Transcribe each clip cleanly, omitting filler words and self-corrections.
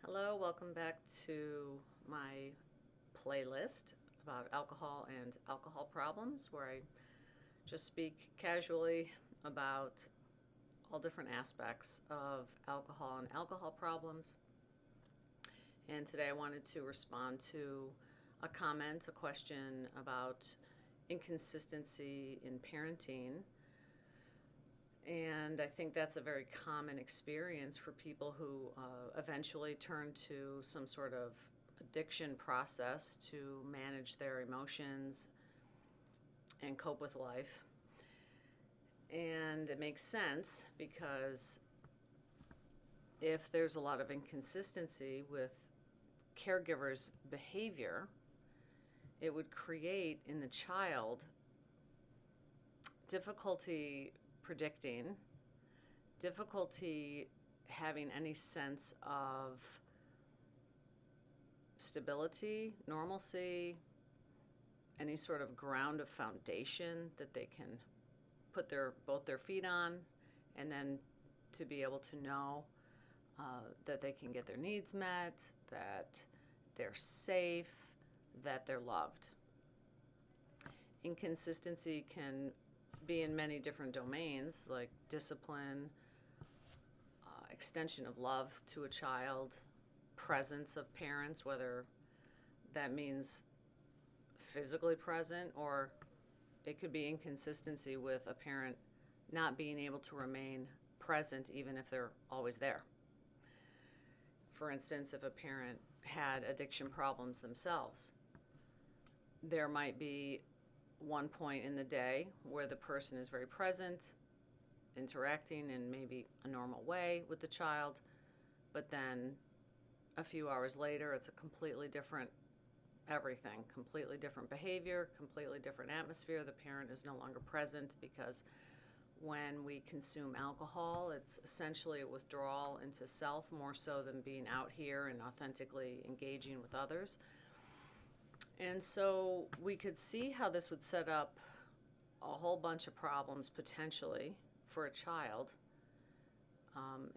Hello, welcome back to my playlist about alcohol and alcohol problems, where I just speak casually about all different aspects of alcohol and alcohol problems. And today I wanted to respond to a comment, a question about inconsistency in parenting. And I think that's a very common experience for people who eventually turn to some sort of addiction process to manage their emotions and cope with life. And it makes sense because if there's a lot of inconsistency with caregivers' behavior, it would create in the child difficulty predicting, difficulty having any sense of stability, normalcy, any sort of ground of foundation that they can put both their feet on, and then to be able to know that they can get their needs met, that they're safe, that they're loved. Inconsistency can be in many different domains, like discipline, extension of love to a child, presence of parents, whether that means physically present, or it could be inconsistency with a parent not being able to remain present even if they're always there. For instance, if a parent had addiction problems themselves, there might be one point in the day where the person is very present, interacting in maybe a normal way with the child, but then a few hours later, it's a completely different everything, completely different behavior, completely different atmosphere. The parent is no longer present because when we consume alcohol, it's essentially a withdrawal into self more so than being out here and authentically engaging with others. And so we could see how this would set up a whole bunch of problems potentially for a child.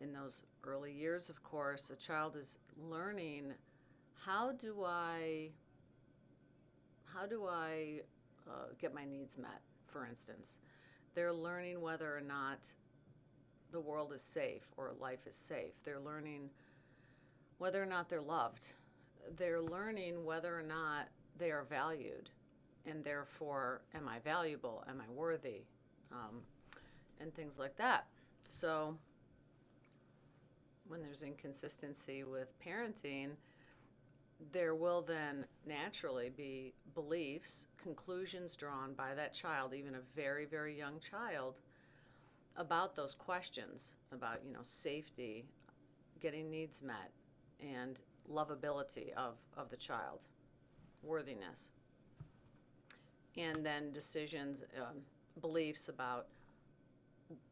In those early years, of course, a child is learning, how do I get my needs met, for instance. They're learning whether or not the world is safe or life is safe. They're learning whether or not they're loved. They're learning whether or not they are valued, and therefore, am I valuable? Am I worthy? And things like that. So when there's inconsistency with parenting, there will then naturally be beliefs, conclusions drawn by that child, even a very, very young child, about those questions about, safety, getting needs met, and lovability of the child, worthiness. And then decisions, beliefs about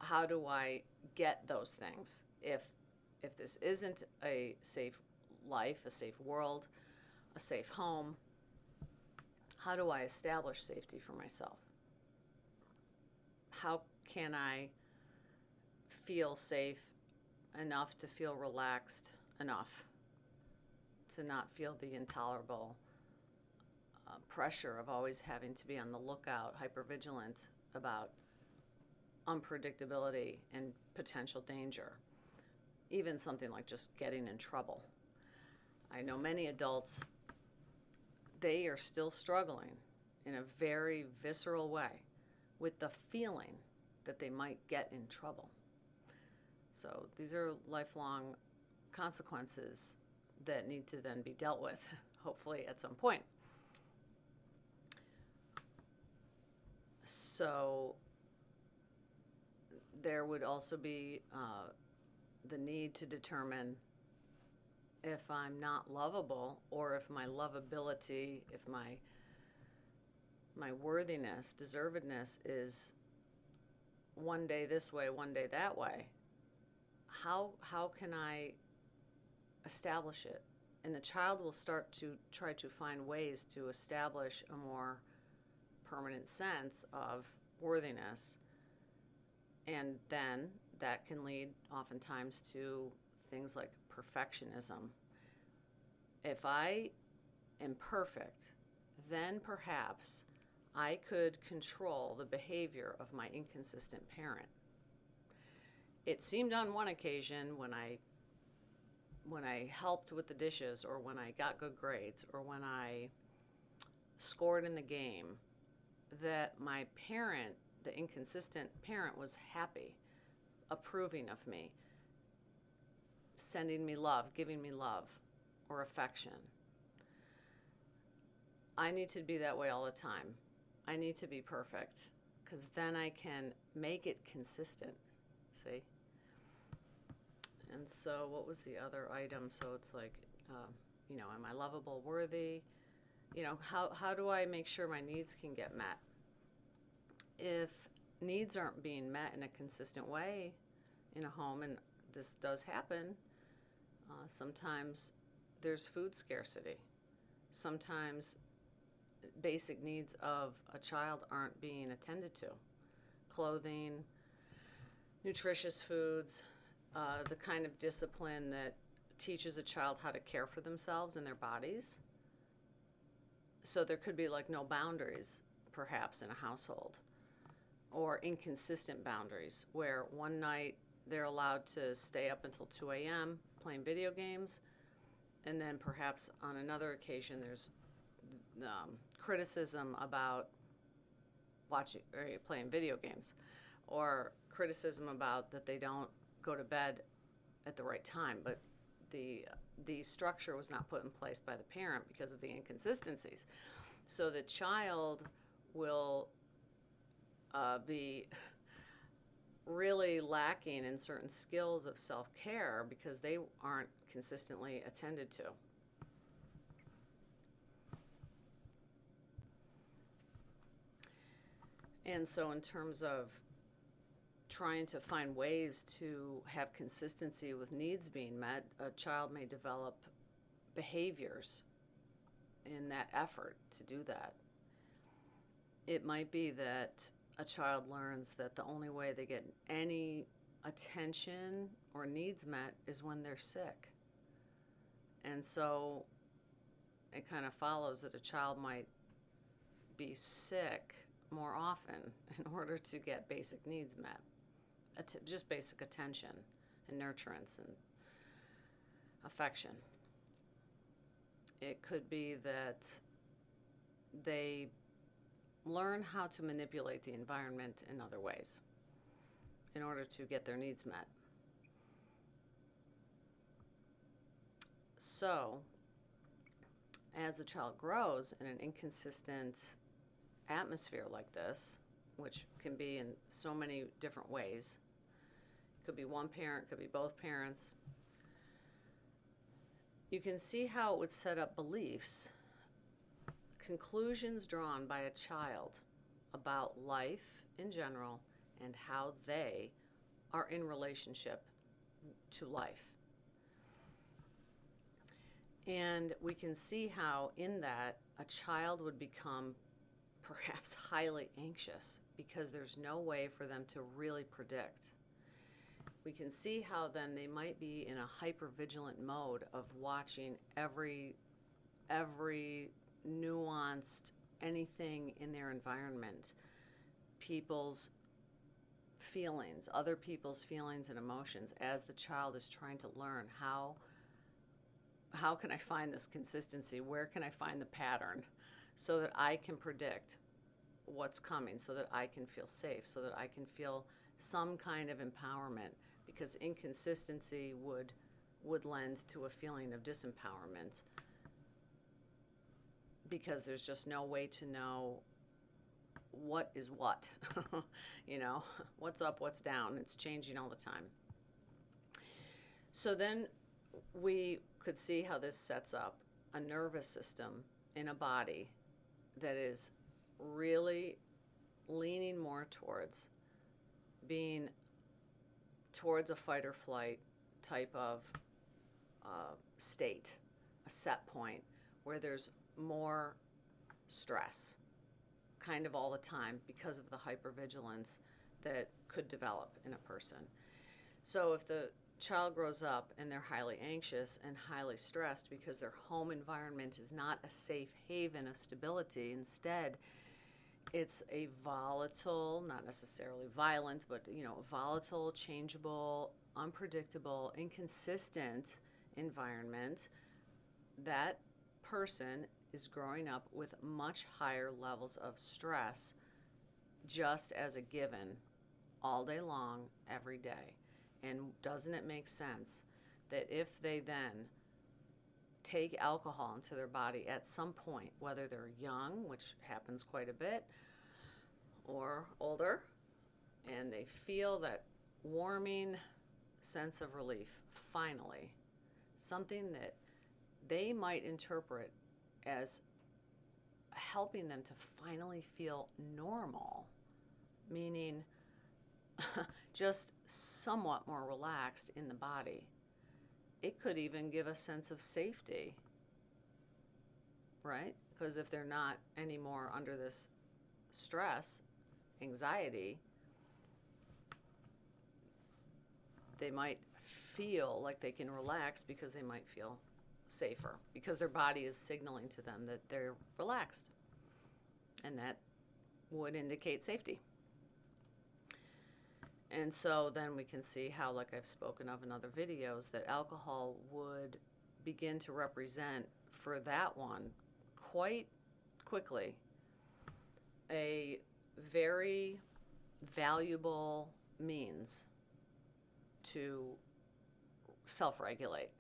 how do I get those things if this isn't a safe life, a safe world, a safe home. How do I establish safety for myself? How can I feel safe enough to feel relaxed enough to not feel the intolerable pressure of always having to be on the lookout, hypervigilant about unpredictability and potential danger, even something like just getting in trouble. I know many adults, they are still struggling in a very visceral way with the feeling that they might get in trouble. So these are lifelong consequences that need to then be dealt with, hopefully at some point. So there would also be the need to determine if I'm not lovable, or if my lovability, if my worthiness, deservedness is one day this way, one day that way. How can I establish it? And the child will start to try to find ways to establish a more permanent sense of worthiness. And then that can lead oftentimes to things like perfectionism If I am perfect, then perhaps I could control the behavior of my inconsistent parent. It seemed on one occasion when I helped with the dishes, or when I got good grades, or when I scored in the game, that my parent, the inconsistent parent, was happy, approving of me, sending me love, giving me love or affection. I need to be that way all the time. I need to be perfect, because then I can make it consistent. See? And so what was the other item? So it's like, am I lovable, worthy? How do I make sure my needs can get met? If needs aren't being met in a consistent way in a home, and this does happen, sometimes there's food scarcity. Sometimes basic needs of a child aren't being attended to. Clothing, nutritious foods, the kind of discipline that teaches a child how to care for themselves and their bodies. So there could be like no boundaries, perhaps, in a household, or inconsistent boundaries, where one night they're allowed to stay up until 2 a.m. playing video games, and then perhaps on another occasion there's criticism about watching or playing video games, or criticism about that they don't go to bed at the right time, but the structure was not put in place by the parent because of the inconsistencies. So the child will be really lacking in certain skills of self-care because they aren't consistently attended to. And so in terms of trying to find ways to have consistency with needs being met, a child may develop behaviors in that effort to do that. It might be that a child learns that the only way they get any attention or needs met is when they're sick. And so it kind of follows that a child might be sick more often in order to get basic needs met. Just basic attention and nurturance and affection. It could be that they learn how to manipulate the environment in other ways in order to get their needs met. So, as the child grows in an inconsistent atmosphere like this, which can be in so many different ways, could be one parent, could be both parents, you can see how it would set up beliefs, conclusions drawn by a child about life in general and how they are in relationship to life. And we can see how in that a child would become perhaps highly anxious because there's no way for them to really predict. We can see how then they might be in a hypervigilant mode of watching every nuanced anything in their environment, people's feelings, other people's feelings and emotions, as the child is trying to learn how can I find this consistency? Where can I find the pattern so that I can predict what's coming, so that I can feel safe, so that I can feel some kind of empowerment, because inconsistency would lend to a feeling of disempowerment because there's just no way to know what is what. What's up, what's down. It's changing all the time. So then we could see how this sets up a nervous system in a body that is really leaning more towards being towards a fight or flight type of state, a set point where there's more stress kind of all the time because of the hypervigilance that could develop in a person. So if the child grows up and they're highly anxious and highly stressed because their home environment is not a safe haven of stability. Instead, it's a volatile, not necessarily violent, but volatile, changeable, unpredictable, inconsistent environment. That person is growing up with much higher levels of stress just as a given all day long, every day. And doesn't it make sense that if they then take alcohol into their body at some point, whether they're young, which happens quite a bit, or older, and they feel that warming sense of relief, finally, something that they might interpret as helping them to finally feel normal, meaning just somewhat more relaxed in the body. It could even give a sense of safety, right? Because if they're not anymore under this stress, anxiety, they might feel like they can relax because they might feel safer, because their body is signaling to them that they're relaxed, and that would indicate safety. And so then we can see how, like I've spoken of in other videos, that alcohol would begin to represent for that one quite quickly a very valuable means to self-regulate,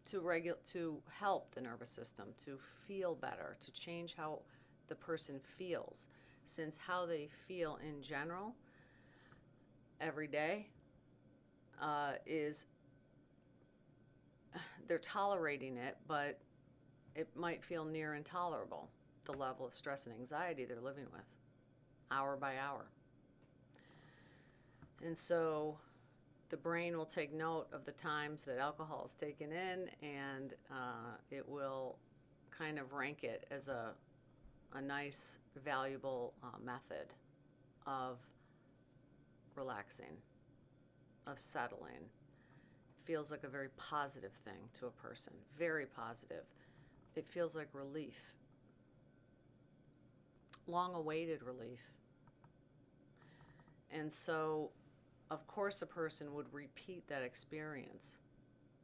to help the nervous system to feel better, to change how the person feels, since how they feel in general every day is they're tolerating it, but it might feel near intolerable, the level of stress and anxiety they're living with, hour by hour. And so the brain will take note of the times that alcohol is taken in, and it will kind of rank it as a nice, valuable method of relaxing, of settling. Feels like a very positive thing to a person, very positive. It feels like relief, long-awaited relief. And so, of course, a person would repeat that experience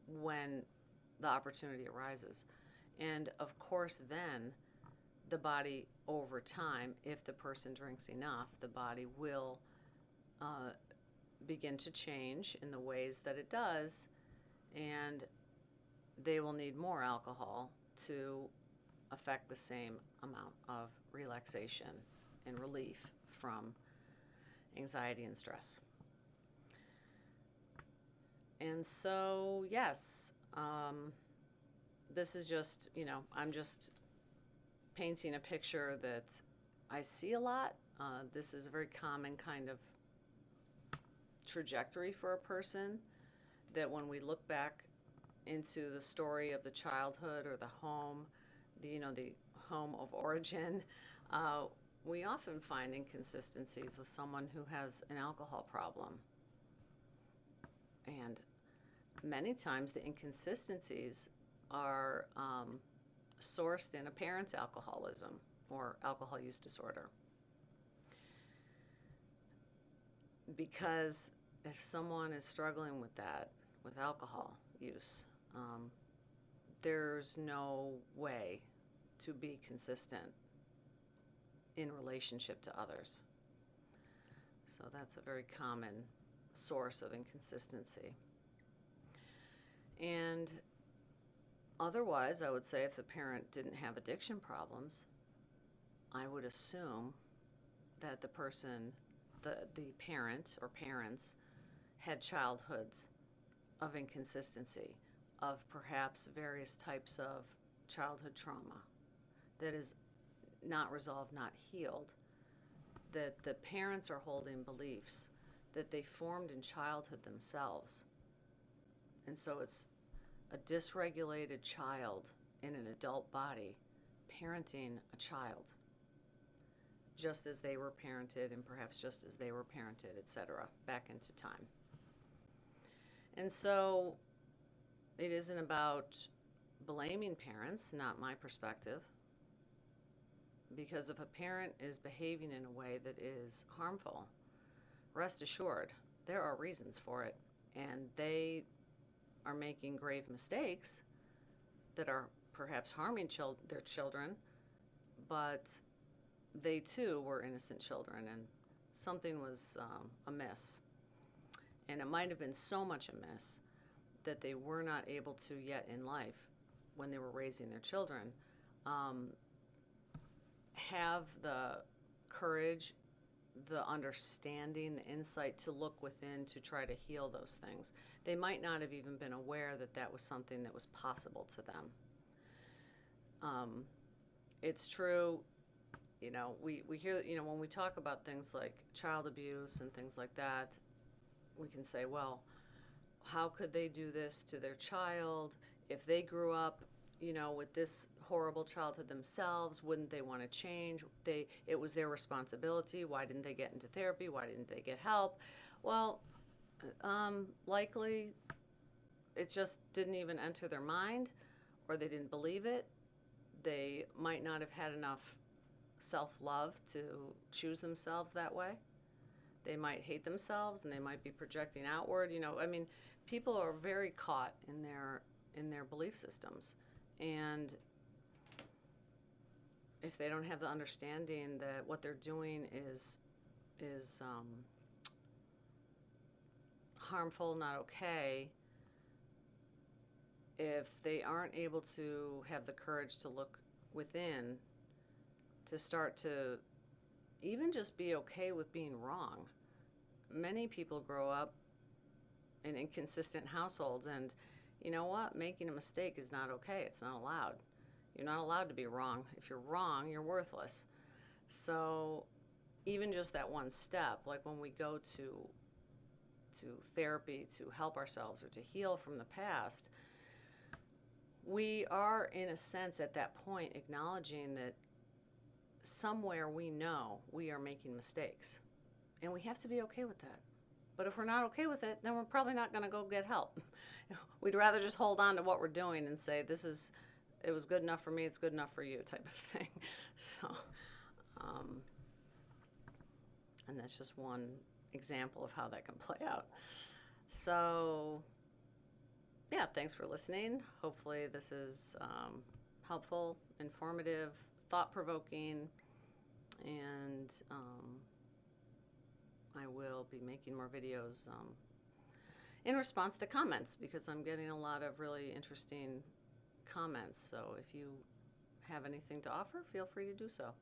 when the opportunity arises. And of course, then the body, over time, if the person drinks enough, the body will begin to change in the ways that it does, and they will need more alcohol to affect the same amount of relaxation and relief from anxiety and stress. And so, yes, this is just, I'm just painting a picture that I see a lot. This is a very common kind of trajectory for a person, that when we look back into the story of the childhood or the home, the home of origin, we often find inconsistencies with someone who has an alcohol problem. And many times the inconsistencies are sourced in a parent's alcoholism or alcohol use disorder. Because if someone is struggling with that, with alcohol use, there's no way to be consistent in relationship to others. So that's a very common source of inconsistency. And otherwise, I would say if the parent didn't have addiction problems, I would assume that the person, the parent or parents, had childhoods of inconsistency, of perhaps various types of childhood trauma that is not resolved, not healed, that the parents are holding beliefs that they formed in childhood themselves. And so it's a dysregulated child in an adult body parenting a child, just as they were parented, and perhaps just as they were parented, etc., back into time. And so it isn't about blaming parents, not my perspective, because if a parent is behaving in a way that is harmful, rest assured, there are reasons for it. And they are making grave mistakes that are perhaps harming their children, but they too were innocent children, and something was amiss. And it might have been so much amiss that they were not able to yet in life, when they were raising their children, um, have the courage, the understanding, the insight to look within to try to heal those things. They might not have even been aware that that was something that was possible to them. It's true, we hear, when we talk about things like child abuse and things like that, we can say, well, how could they do this to their child? If they grew up, with this horrible childhood themselves, wouldn't they want to change? It was their responsibility. Why didn't they get into therapy? Why didn't they get help? Well, likely it just didn't even enter their mind, or they didn't believe it. They might not have had enough self-love to choose themselves that way. They might hate themselves, and they might be projecting outward. People are very caught in their belief systems, and if they don't have the understanding that what they're doing is harmful, not okay, if they aren't able to have the courage to look within, to start to even just be okay with being wrong. Many people grow up in inconsistent households, and you know what? Making a mistake is not okay. It's not allowed. You're not allowed to be wrong. If you're wrong, you're worthless. So even just that one step, like when we go to therapy to help ourselves or to heal from the past, we are, in a sense, at that point, acknowledging that somewhere we know we are making mistakes, and we have to be okay with that. But if we're not okay with it, then we're probably not going to go get help. We'd rather just hold on to what we're doing and say, it was good enough for me, it's good enough for you, type of thing. So, and that's just one example of how that can play out. So, yeah, thanks for listening. Hopefully this is helpful, informative, thought-provoking, and I will be making more videos in response to comments, because I'm getting a lot of really interesting comments. So if you have anything to offer, feel free to do so,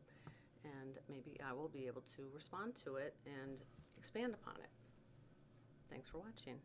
and maybe I will be able to respond to it and expand upon it. Thanks for watching.